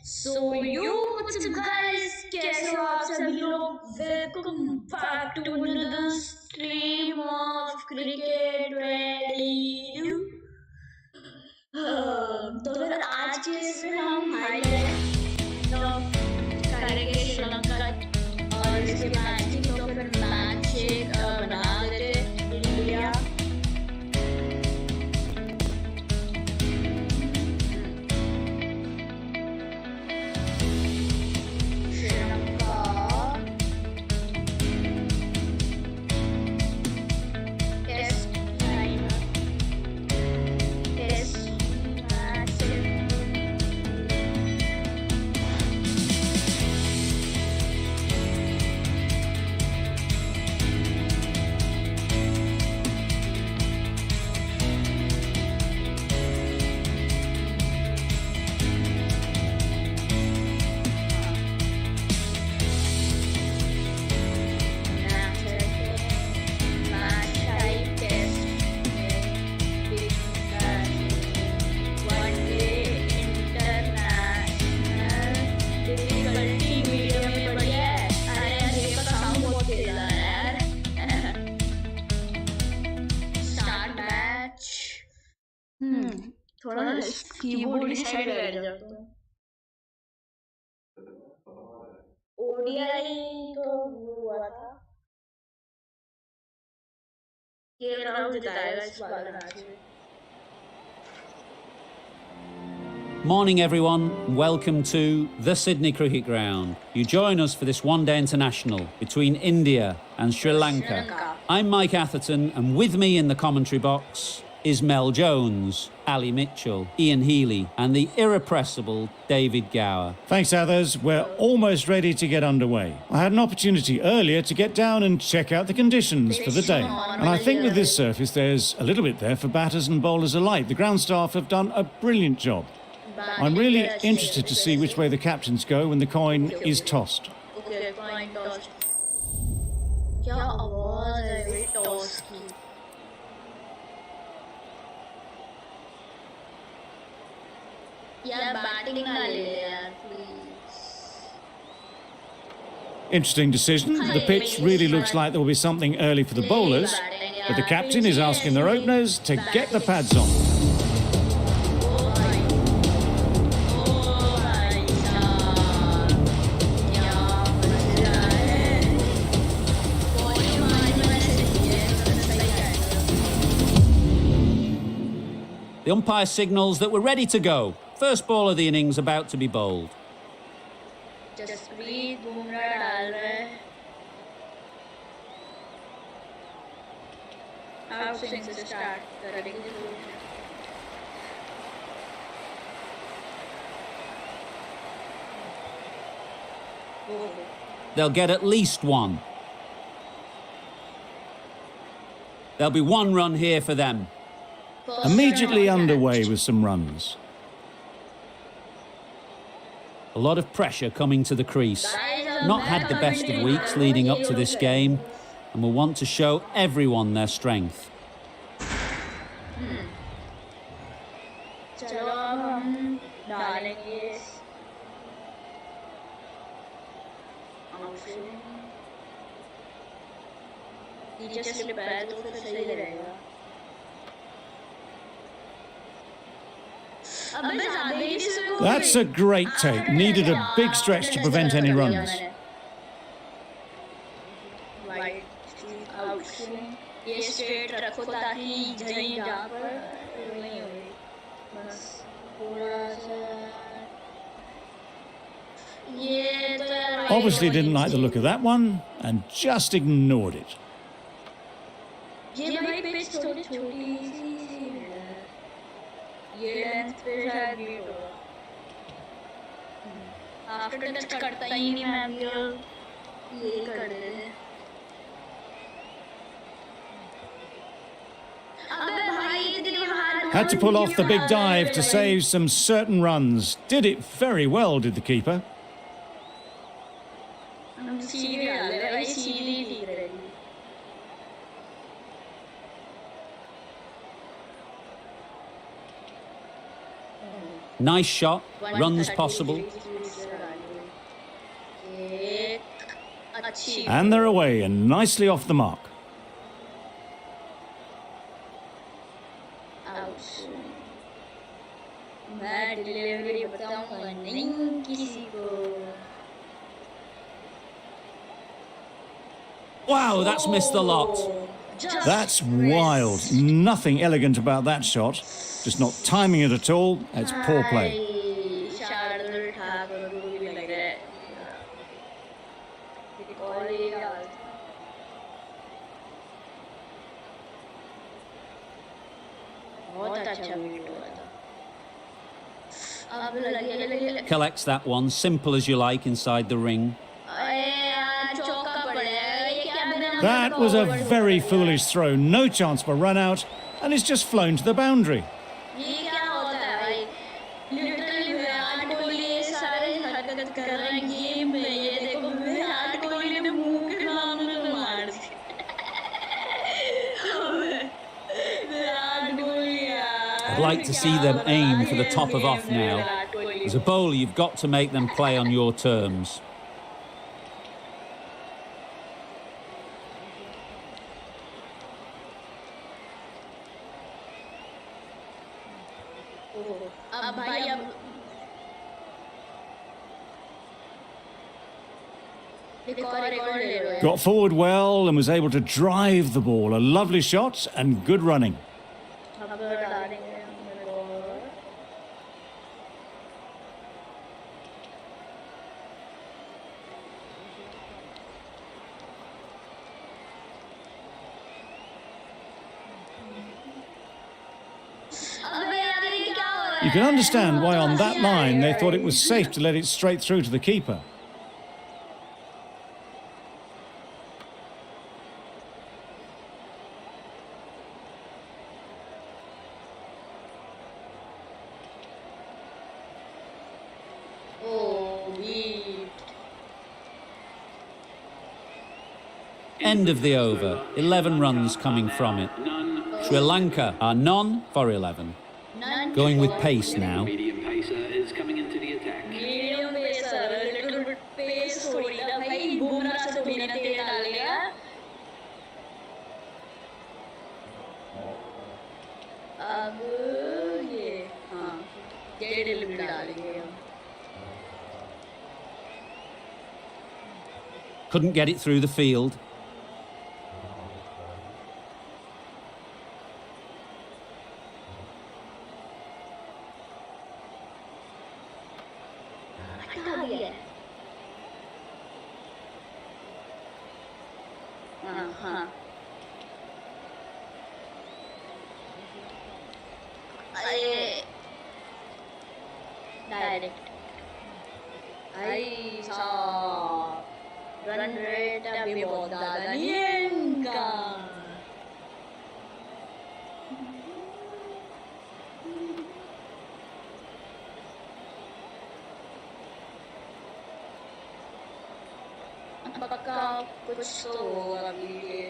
So you what's up guys? कैसे हो आप सभी लोग? Welcome back to another stream of cricket 22. तो फिर आज के इसमें हम हाईलाइट करेंगे श्रीलंका और इसके मैच की। तो फिर मैच एक बना देते इंडिया थोड़ा कीबोर्ड इस साइड बैठ जाता हूँ। ओडीआई तो हुआ था, ये राउंड जिताएगा इस वाले मैच में। Morning everyone, welcome to the Sydney Cricket Ground. You join us for this one-day international between India and Sri Lanka. I'm Mike Atherton, and with me in the commentary box is Mel Jones, Ali Mitchell, Ian Healy and the irrepressible David Gower. Thanks, others. We're almost ready to get underway. I had an opportunity earlier to get down and check out the conditions for the day. And I think with this surface, there's a little bit there for batters and bowlers alike. The ground staff have done a brilliant job. I'm really interested to see which way the captains go when the coin is tossed. Okay, coin tossed. क्या आवाज है भाई toss की? यार batting ना ले ले यार please. Interesting decision. The pitch really looks like there will be something early for the bowlers, but the captain is asking their openers to get the pads on. The umpire signals that we're ready to go. First ball of the innings about to be bowled. Jasprit Bumrah डाल रहे हैं. Out swing से start करेंगे. They'll get at least one. There'll be one run here for them. Immediately underway with some runs. A lot of pressure coming to the crease. Not had the best of weeks leading up to this game and will want to show everyone their strength. That's a great take. Needed a big stretch to prevent any runs. Obviously didn't like the look of that one and just ignored it. Had to pull off the big dive to save some certain runs. Did it very well, did the keeper. Nice shot, runs possible. And they're away and nicely off the mark. मैं delivery बताऊंगा नहीं किसी को. Wow, that's missed the lot. That's wild. Nothing elegant about that shot. Just not timing it at all. It's poor play. Collects that one, simple as you like, inside the ring. That was a very foolish throw. No chance for run out, and it's just flown to the boundary. I'd like to see them aim for the top of off now. As a bowler, you've got to make them play on your terms. Got forward well and was able to drive the ball. A lovely shot and good running. You can understand why on that line they thought it was safe to let it straight through to the keeper. End of the over. 11 runs coming from it. Sri Lanka are none for 11. Going with pace now. Medium pacer is coming into the attack. Medium pacer, little bit pace थोड़ी ना भाई बुमराह से थोड़ी ना तेज डालेगा. अब ये हाँ ये डिलीवरी डालेंगे. Couldn't get it through the field. Direct. I saw run rate अभी बहुत ज़्यादा नहीं है इनका. पक्का कुछ तो होगा अभी ये.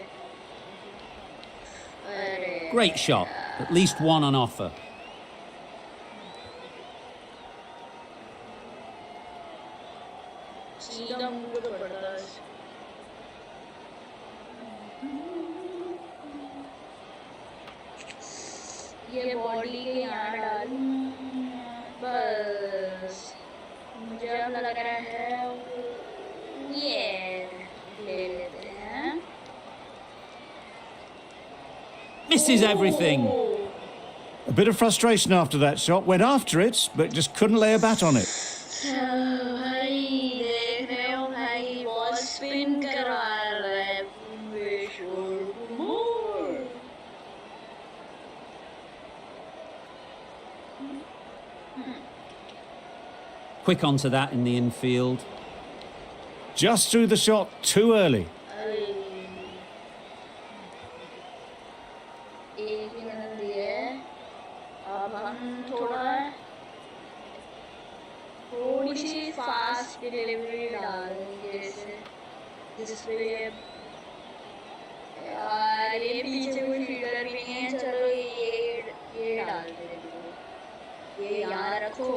Great shot. At least one on offer. सीधा मुंह पे पड़ता है. ये बॉडी के यहाँ डालूं बस. मुझे अब लग रहा है ये ले लेते हैं. Misses everything. A bit of frustration after that shot. Went after it, but just couldn't lay a bat on it. भाई देख रहे हो भाई बॉल स्पिन करवा रहा है. Quick onto that in the infield. Just threw the shot too early. एक ही run दिए. अब हम थोड़ी सी फास्ट डिलीवरी डालेंगे जिसपे यार ये पीछे कोई फील्डर भी नहीं है. चलो ये डाल दे. ये यहाँ रखो.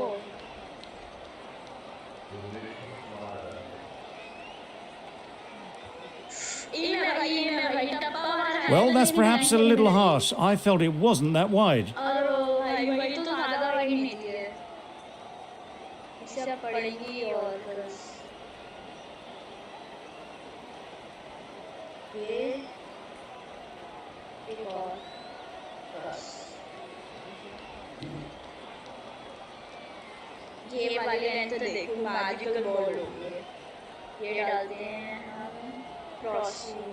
Well, that's perhaps a little harsh. I felt it wasn't that wide. ये वाली लाइन तो देखो मैजिकल बॉल हो गई है ये डालते हैं हम क्रॉसिंग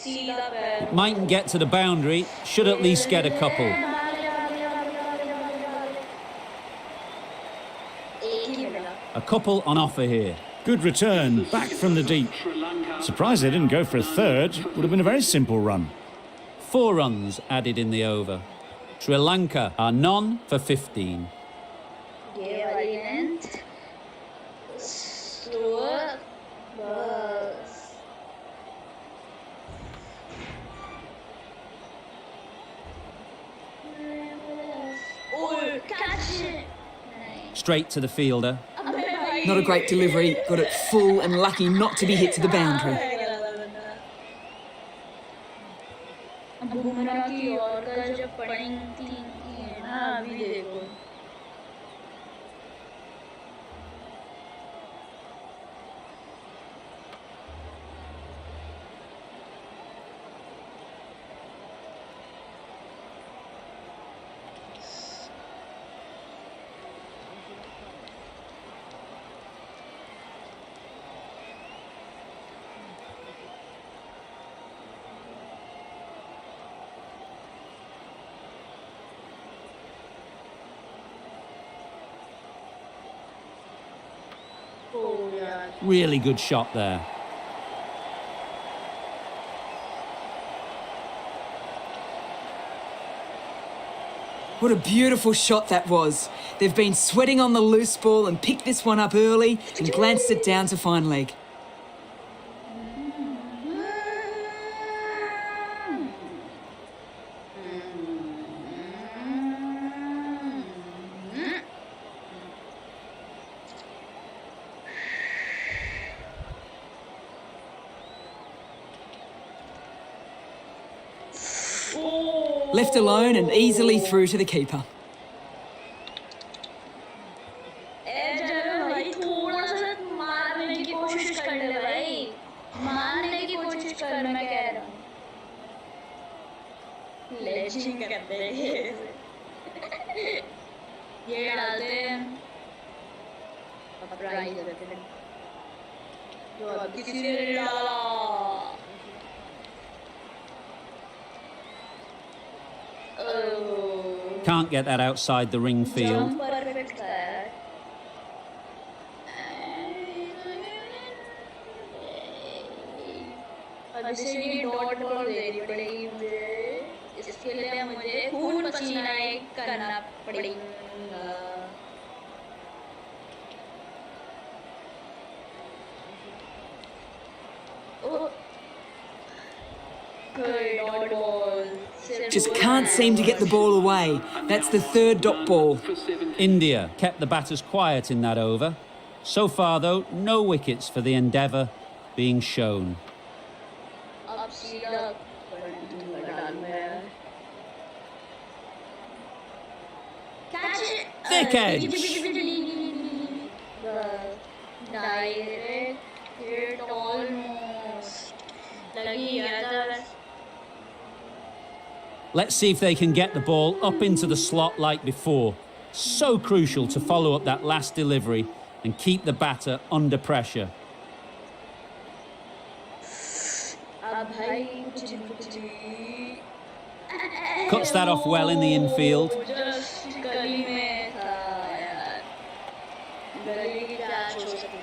सीधा पैर Mightn't get to the boundary, should at least get a couple. एक ही मिला A couple on offer here. Good return, back from the deep. Surprised they didn't go for a third. Would have been a very simple run. 4 runs added in the over. Sri Lanka are none for 15. ये वाली length slow बस ओह catch Straight to the fielder. Not a great delivery, got it full and lucky not to be hit to the boundary. Bumrah की और का जब पड़ेंगी थी ना अभी देखो Really good shot there. What a beautiful shot that was. They've been sweating on the loose ball and picked this one up early and glanced it down to fine leg. Left alone and easily through to the keeper. भाई थोड़ा सा मारने की कोशिश कर ले भाई मारने की कोशिश कर मैं कह रहा हूँ लेजिंग करते हैं ये डालते हैं अपराइज करते हैं जो अब किसी ने डाला Can't get that outside the ring field. अब इसे भी डॉट बॉल देनी पड़ेगी मुझे इसके लिए मुझे खून पसीना एक करना पड़ेगा dot ball Just can't seem to get the ball away. That's the third dot ball. India kept the batters quiet in that over. So far, though, no wickets for the endeavour being shown. अब सीधा डालना है catch Thick edge. Direct hit almost लगी गया था बस Let's see if they can get the ball up into the slot like before. So crucial to follow up that last delivery and keep the batter under pressure. अब भाई कुछ Cuts that off well in the infield. Just गली में था यार गली की catch हो सकती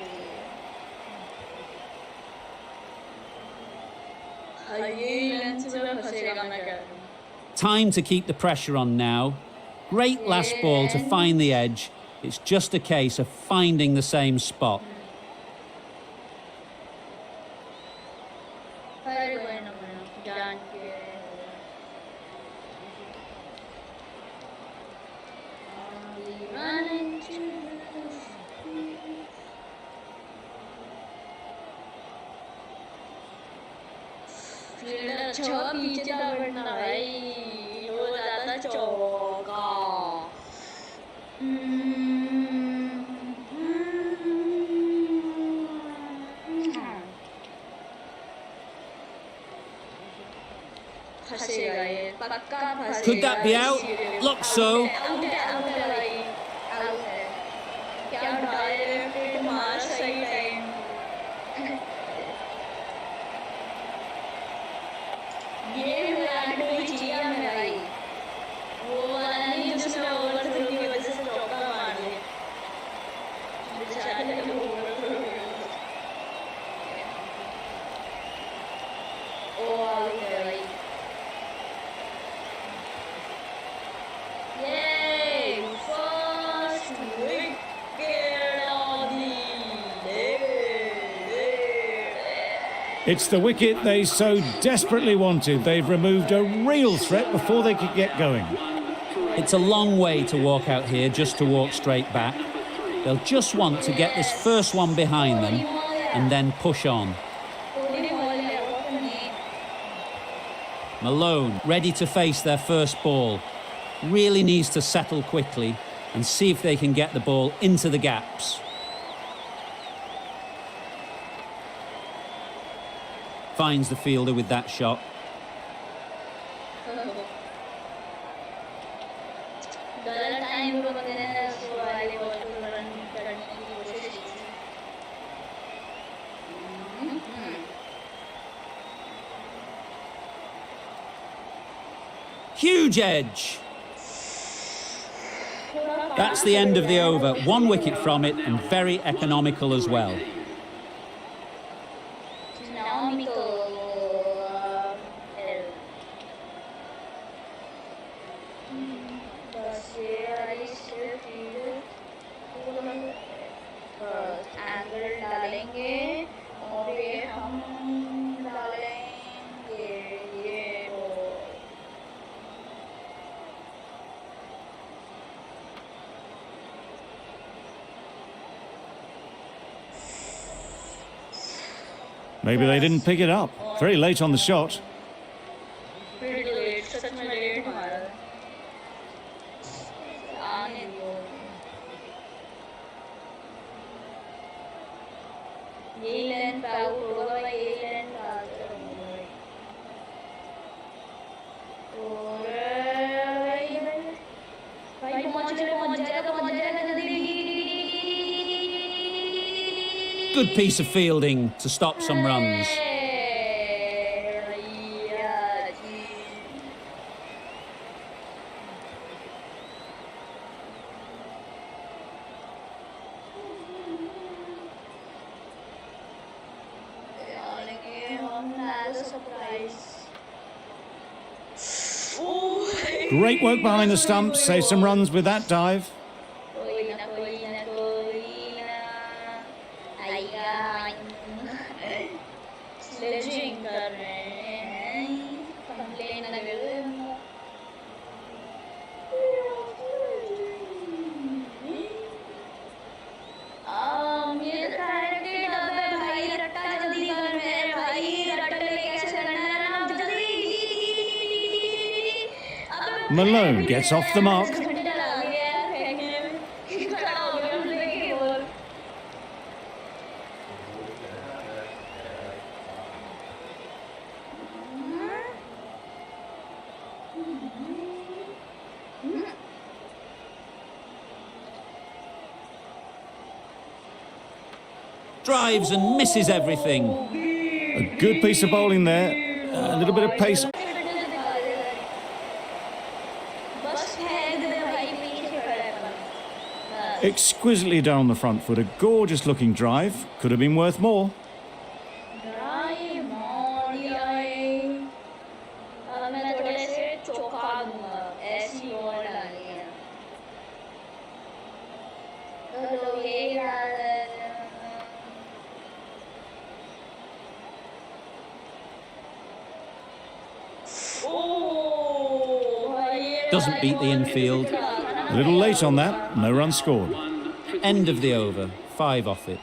है ये लेंथ में फंसेगा मैं कह रहा हूँ Time to keep the pressure on now. Great last ball to find the edge. It's just a case of finding the same spot. अच्छा पीछे दबड़ना भाई हो जाता चौका फंसेगा ये पक्का फंसेगा Could that be out? Looks so. Out है भाई आउट है क्या डायरेक्ट मार सही टाइम ये विराट कोहली चाहिए हमें भाई वो वाला नहीं जिसने ओवरथ्रो की वजह से चौका मार दिया बेचारे ओवरथ्रो ओ आउट है भाई ये first wicket of the It's the wicket they so desperately wanted. They've removed a real threat before they could get going. It's a long way to walk out here just to walk straight back. They'll just want to get this first one behind them and then push on. Malone, ready to face their first ball, really needs to settle quickly and see if they can get the ball into the gaps. Finds the fielder with that shot. गलत time पे बंदे ने वाले ball को run करने की कोशिश की Huge edge. That's the end of the over. 1 wicket from it and very economical as well. Angle डालेंगे और ये हम डालेंगे ये Maybe they didn't pick it up. Very late on the shot. pretty late सच में लेट मारा आने दो ये लेन पे आउट होगा भाई ये लेन पे आउट होगा और भाई पहुंच जाएगा जल्दी Good piece of fielding to stop some runs. Great work behind the stumps. Save some runs with that dive. Sledging कर रहे हैं कंप्लेन लगे ये डायरेक्ट डब्बे भाई रट्टा जल्दी कर मेरे भाई रट्टे लेके ऐसे करना है ना जल्दी Malone gets off the mark. Drives and misses everything. A good piece of bowling there. A little bit of pace. Exquisitely down the front foot. A gorgeous looking drive. Could have been worth more. Doesn't beat the infield. A little late on that. No run scored. End of the over. 5 off it.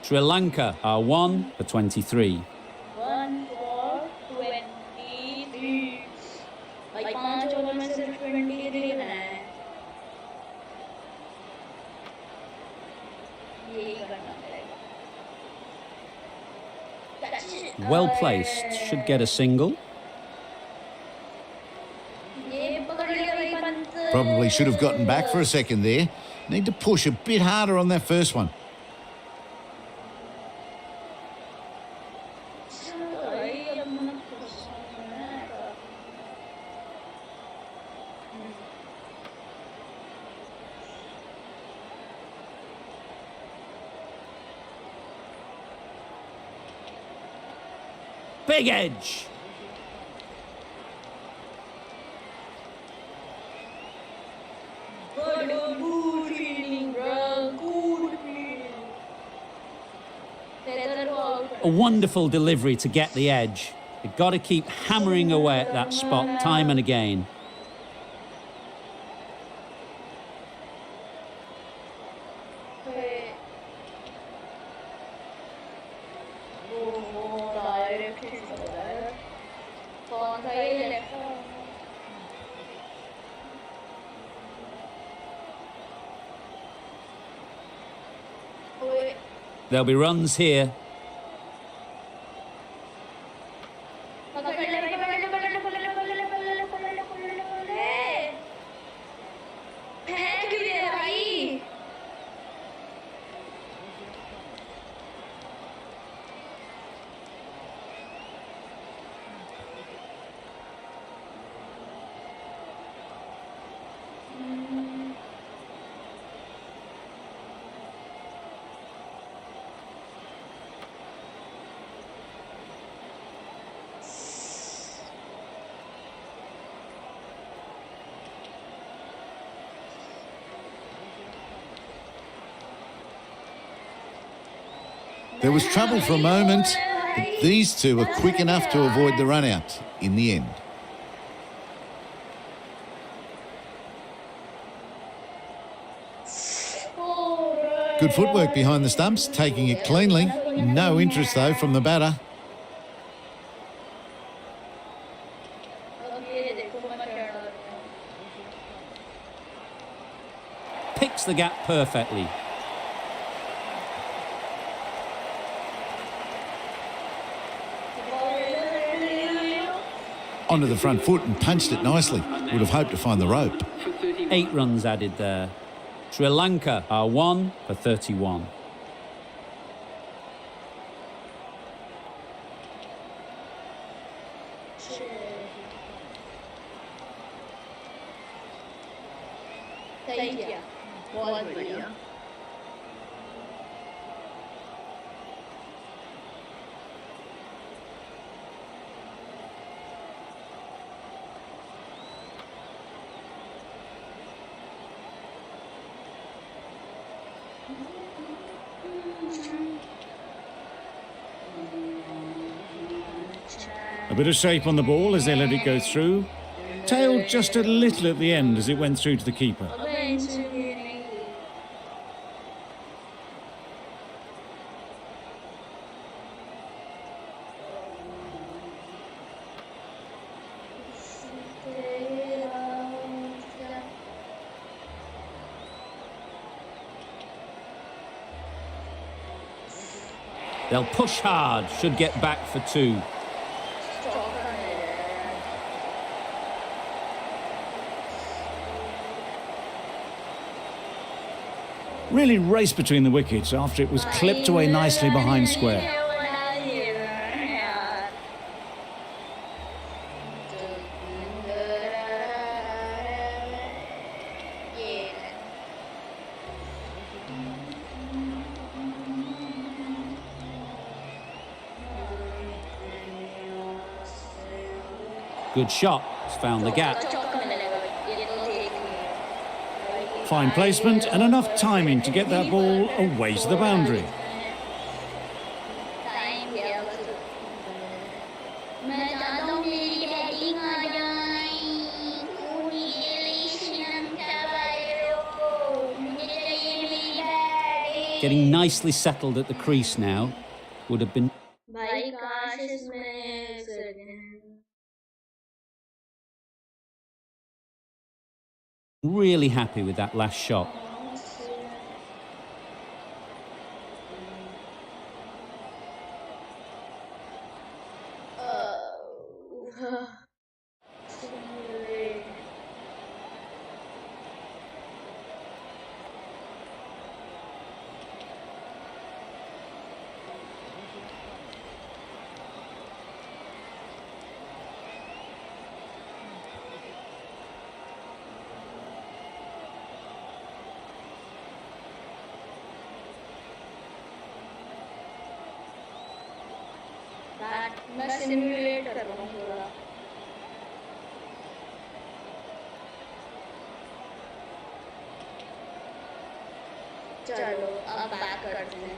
Sri Lanka are 1 for 23. 1 for 23. Well placed, should get a single. ये पकड़ लिया भाई Pant. Probably should have gotten back for a second there. Need to push a bit harder on that first one. भाई अब मैंने फंसाना है। Big edge. Good feeling, bro. Good feeling. Better go out. A wonderful delivery to get the edge. You've got to keep hammering away at that spot time and again. Oh, direct hit हो रहा है। कौन सा ये left? ओए, There'll be runs here. पकड़ ले भाई, पकड़ ले, पकड़ ले, पकड़ ले, पकड़ ले, पकड़ ले, पकड़ ले, पकड़ ले, पकड़ ले। फेंक दे भाई। There was trouble for a moment, but these two were quick enough to avoid the run out in the end. Good footwork behind the stumps, taking it cleanly. No interest though from the batter. अब ये देखो मैं क्या डाल रहा हूँ। Picks the gap perfectly. Onto the front foot and punched it nicely. Would have hoped to find the rope. 8 runs added there. Sri Lanka are 1 for 31. सही किया, बहुत बढ़िया। A bit of shape on the ball as they let it go through. Tailed just a little at the end as it went through to the keeper. अबे इनसे ये नहीं की। They'll push hard, should get back for 2. Really raced between the wickets after it was clipped away nicely behind square. Good shot, it's found the gap. Fine placement and enough timing to get that ball away to the boundary. Getting nicely settled at the crease now. Would have been भाई काश इसमें really happy with that last shot. मैं simulate कर रहा हूँ थोड़ा। चलो अब बैक करते हैं।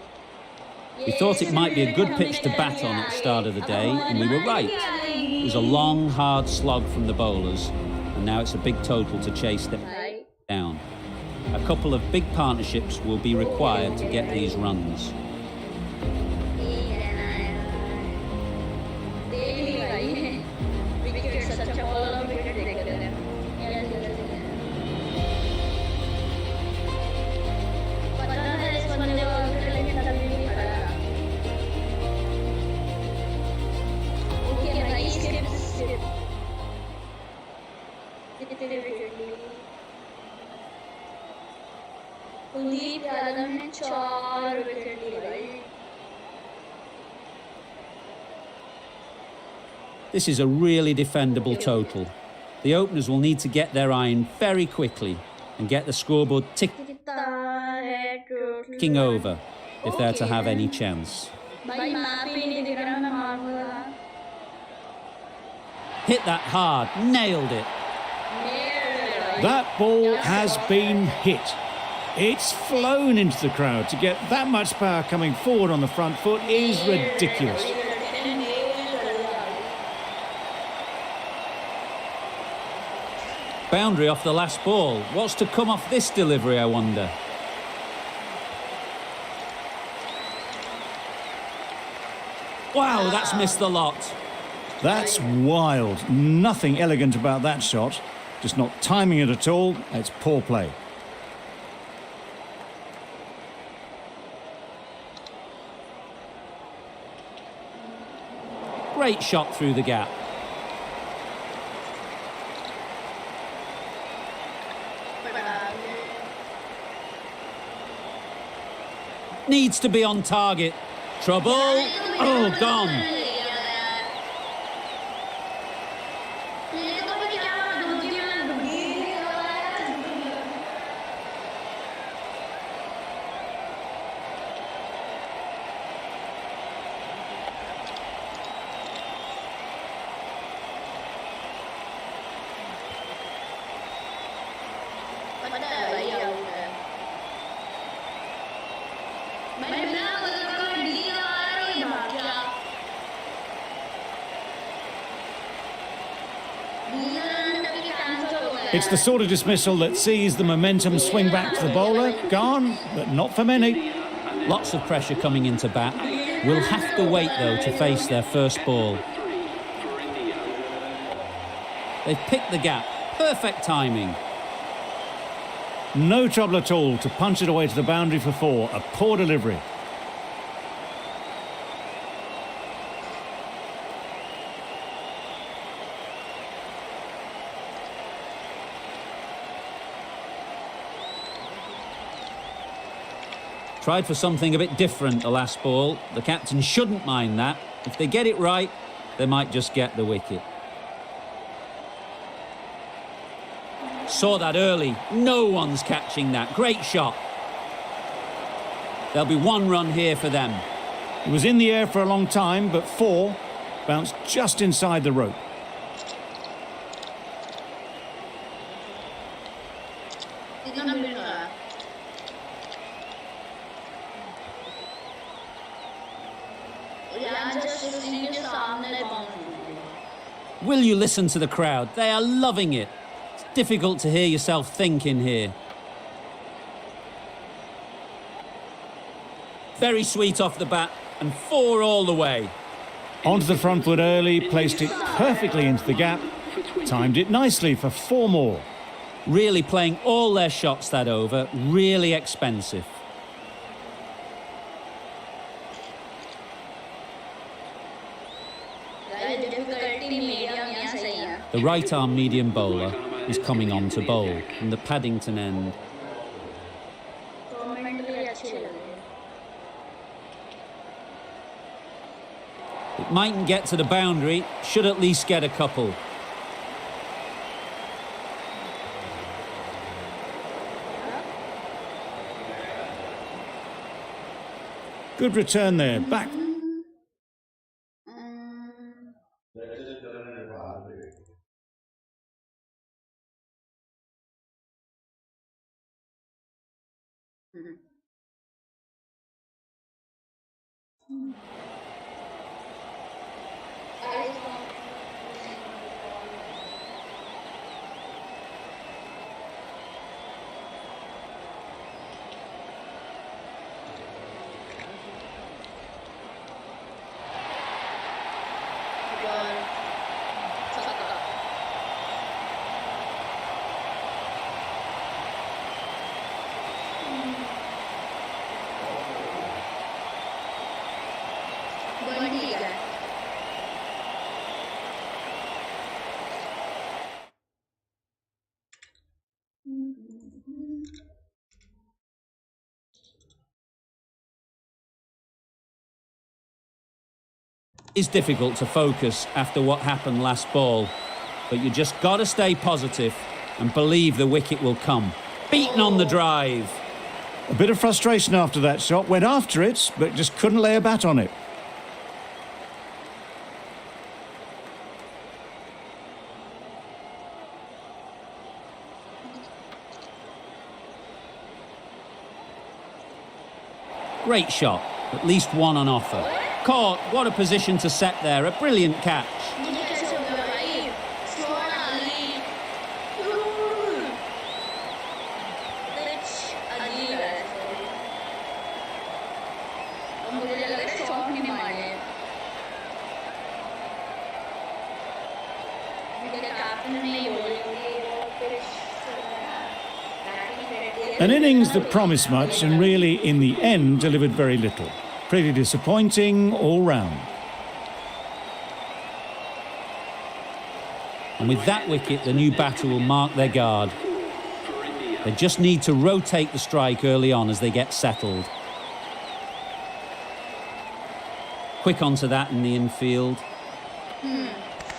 We thought it might be a good pitch to bat on at the start of the day, and we were right. It was a long, hard slog from the bowlers, and now it's a big total to chase them down. A couple of big partnerships will be required to get these runs. Kuldeep Yadav ने 4 wicket लिए भाई। This is a really defendable total. The openers will need to get their iron very quickly and get the scoreboard ticking over if they're to have any chance. Hit that hard, nailed it. That ball has been hit. It's flown into the crowd. To get that much power coming forward on the front foot is ridiculous. Boundary off the last ball. What's to come off this delivery, I wonder? Wow, that's missed the lot. That's wild. Nothing elegant about that shot. Just not timing it at all. It's poor play. Great shot through the gap. Needs to be on target. Trouble. Oh, gone. It's the sort of dismissal that sees the momentum swing back to the bowler. Gone, but not for many. Lots of pressure coming into bat. We'll have to wait, though, to face their first ball. They've picked the gap. Perfect timing. No trouble at all to punch it away to the boundary for 4. A poor delivery. Tried for something a bit different the last ball. The captain shouldn't mind that. If they get it right, they might just get the wicket. Saw that early. No one's catching that. Great shot. There'll be 1 run here for them. It was in the air for a long time, but 4 bounced just inside the rope. Will you listen to the crowd? They are loving it. It's difficult to hear yourself think in here. Very sweet off the bat and 4 all the way. Onto the front foot early, placed it perfectly into the gap, timed it nicely for 4 more. Really playing all their shots that over, really expensive. The right-arm medium bowler is coming on to bowl from the Paddington end. It mightn't get to the boundary, should at least get a couple. Good return there. Back. It's difficult to focus after what happened last ball, but you just got to stay positive and believe the wicket will come. Beaten on the drive. A bit of frustration after that shot. Went after it, but just couldn't lay a bat on it. Great shot. At least one on offer. Caught. What a position to set there. A brilliant catch. An innings that promised much and really, in the end, delivered very little. Pretty disappointing all round. And with that wicket, the new batter will mark their guard. They just need to rotate the strike early on as they get settled. Quick onto that in the infield.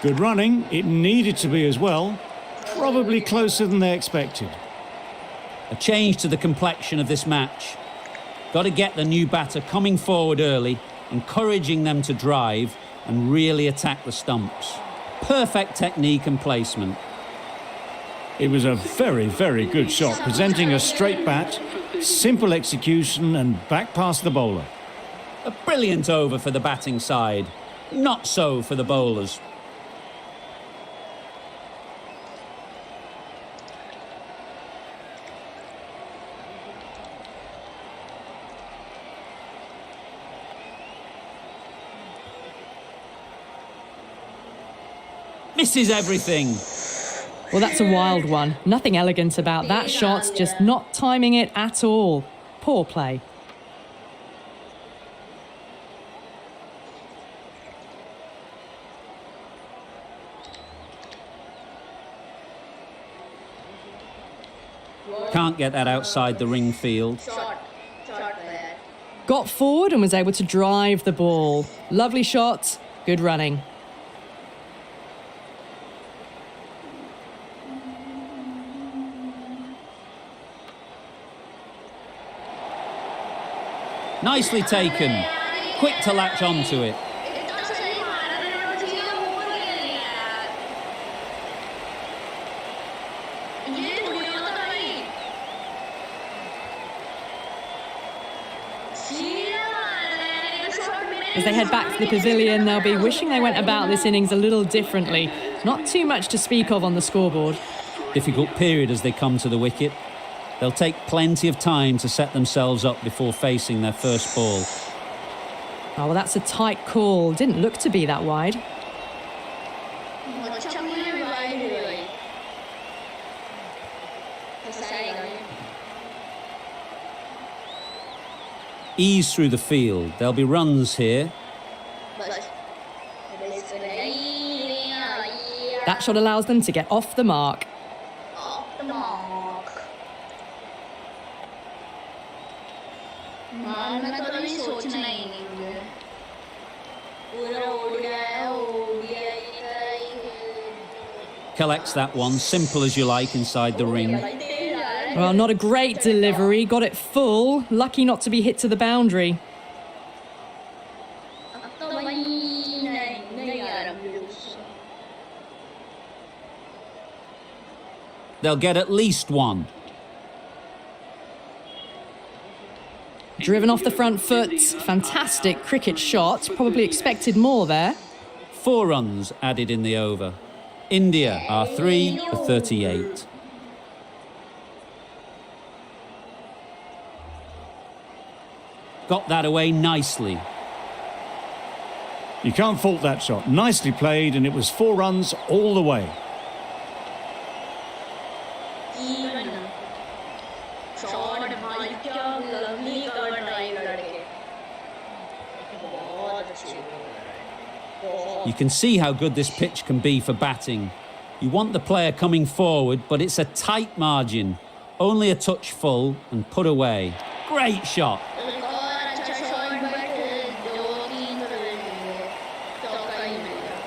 Good running. It needed to be as well. Probably closer than they expected. A change to the complexion of this match. Got to get the new batter coming forward early, encouraging them to drive and really attack the stumps. Perfect technique and placement. It was a very, very good shot, presenting a straight bat, simple execution and back past the bowler. A brilliant over for the batting side. Not so for the bowlers. Misses everything. Well, that's a wild one. Nothing elegant about that shot, just not timing it at all. Poor play. Can't get that outside the ring field. Got forward and was able to drive the ball. Lovely shot, good running. Nicely taken. Quick to latch onto it. As they head back to the pavilion, they'll be wishing they went about this innings a little differently. Not too much to speak of on the scoreboard. Difficult period as they come to the wicket. They'll take plenty of time to set themselves up before facing their first ball. Oh, well, that's a tight call. Didn't look to be that wide. Ease through the field. There'll be runs here. That shot allows them to get off the mark. Collects that one, simple as you like, inside the ring. Well, not a great delivery. Got it full. Lucky not to be hit to the boundary. They'll get at least one. Driven off the front foot, fantastic cricket shot. Probably expected more there. 4 runs added in the over. India are 3 for 38. Got that away nicely. You can't fault that shot. Nicely played, and it was 4 runs all the way. Shot भाई क्या lovely cover drive करके बहुत अच्छी You can see how good this pitch can be for batting. You want the player coming forward, but it's a tight margin. Only a touch full and put away. Great shot. एक और अच्छा shot but 2-3 चौका ही मिल गया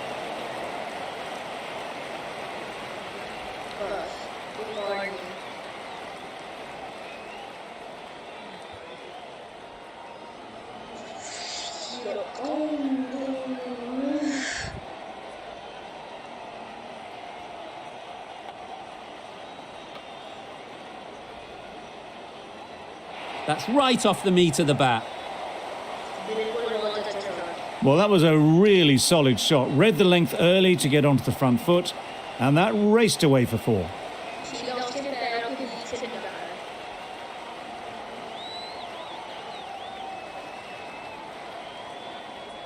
बस और That's right off the meat of the bat. बिल्कुल बहुत अच्छा shot Well, that was a really solid shot. Read the length early to get onto the front foot, and that raced away for 4. सीधा उसके पैरों के बीच से निकाला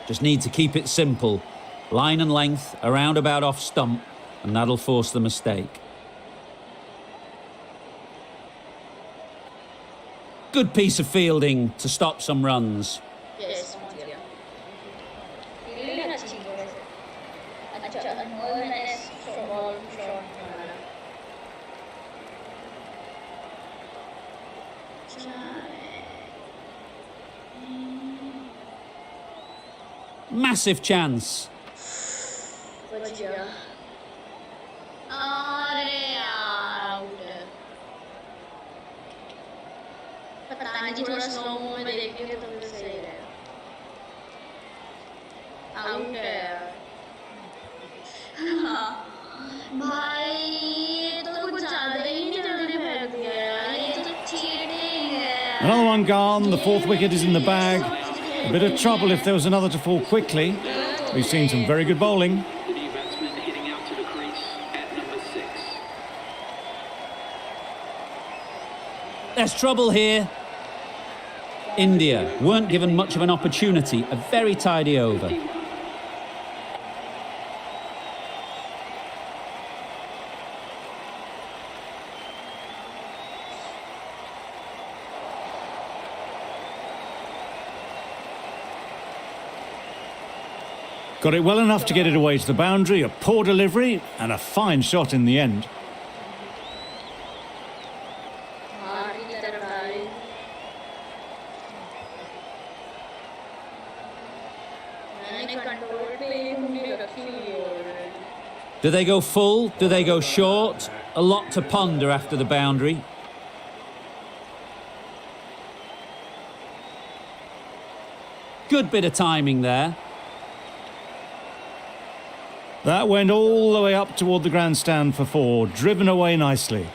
Just need to keep it simple. Line and length, a roundabout off stump, and that'll force the mistake. Good piece of fielding to stop some runs. Yes समझ गया fielding अच्छी है वैसे अच्छा अनमोल ने बॉल शॉट मारा Massive chance. बच गया अरे यार आउट पता नहीं थोड़ा स्लो में देखेंगे तो फिर सही रहेगा आउट है हाँ भाई ये तो कुछ ज्यादा ही नहीं जल्दी फेंक दिया यार ये तो चीटिंग है Another one gone. The 4th wicket is in the bag. A bit of trouble if there was another to fall quickly. We've seen some very good bowling. The new batsman hitting out to the crease at number 6. There's trouble here. India weren't given much of an opportunity. A very tidy over. Got it well enough to get it away to the boundary. A poor delivery and a fine shot in the end. बाहर की तरफ आ रही मैंने control पे उंगली रखी हुई है already Do they go full? Do they go short? A lot to ponder after the boundary. Good bit of timing there. That went all the way up toward the grandstand for 4. Driven away nicely.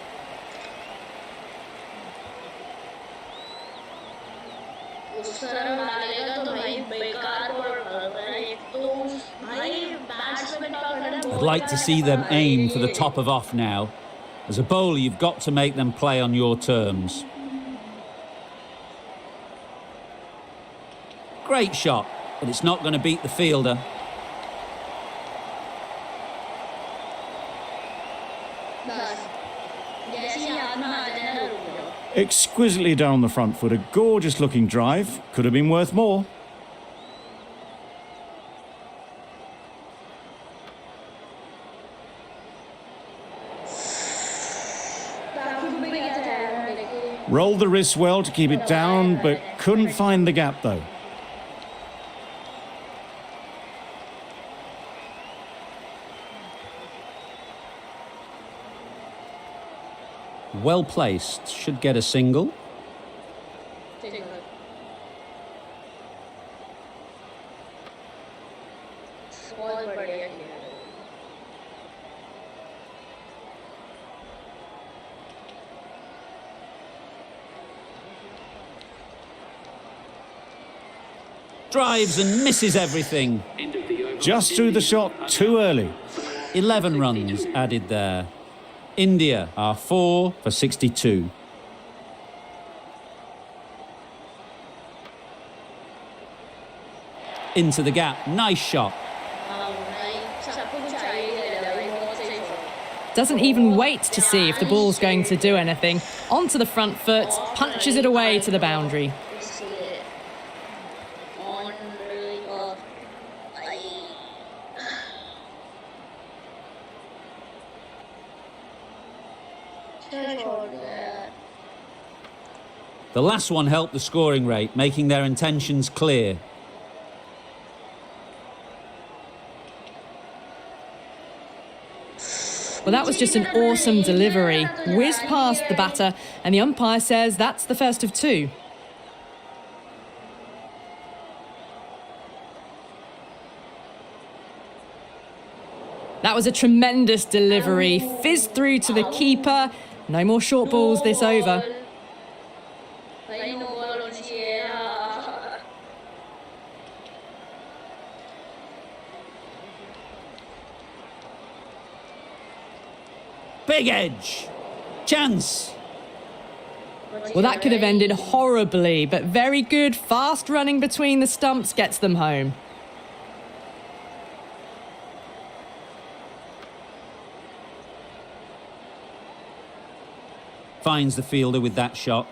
उस तरफ डालेगा तो भाई बेकार ball पड़ता है एक तो भाई बैट्समैन का खड़ा I'd like to see them aim for the top of off now. As a bowler, you've got to make them play on your terms. Great shot, but it's not going to beat the fielder. बस जैसे ही हाथ में आ जाए ना रुक जाओ Exquisitely done on the front foot. A gorgeous looking drive. Could have been worth more. काफी भी गया था यार लेकिन Rolled the wrists well to keep it down, but couldn't find the gap though. Well placed, should get a single. बहुत बढ़िया खेला Drives and misses everything. End of the over. Just threw the shot too early. 11 runs added there. India are 4 for 62. Into the gap. Nice shot. Doesn't even wait to see if the ball's going to do anything. Onto the front foot, punches it away to the boundary. The last one helped the scoring rate, making their intentions clear. Well, that was just an awesome delivery. Whizzed past the batter, and the umpire says that's the first of 2. That was a tremendous delivery. Fizzed through to the keeper. No more short balls this over. Big edge. Chance. Well, that could have ended horribly, but very good. Fast running between the stumps gets them home. Finds the fielder with that shot.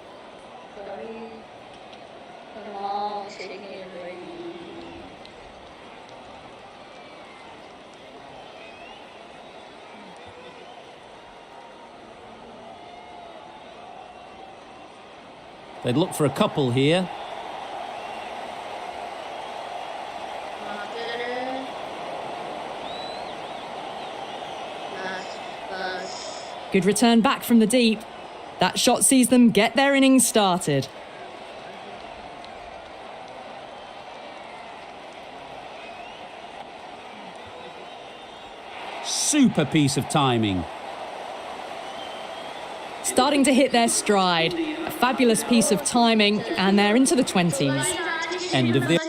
They'd look for a couple here. Good return back from the deep. That shot sees them get their innings started. Super piece of timing. Starting to hit their stride. A fabulous piece of timing, and they're into the 20s. End of the...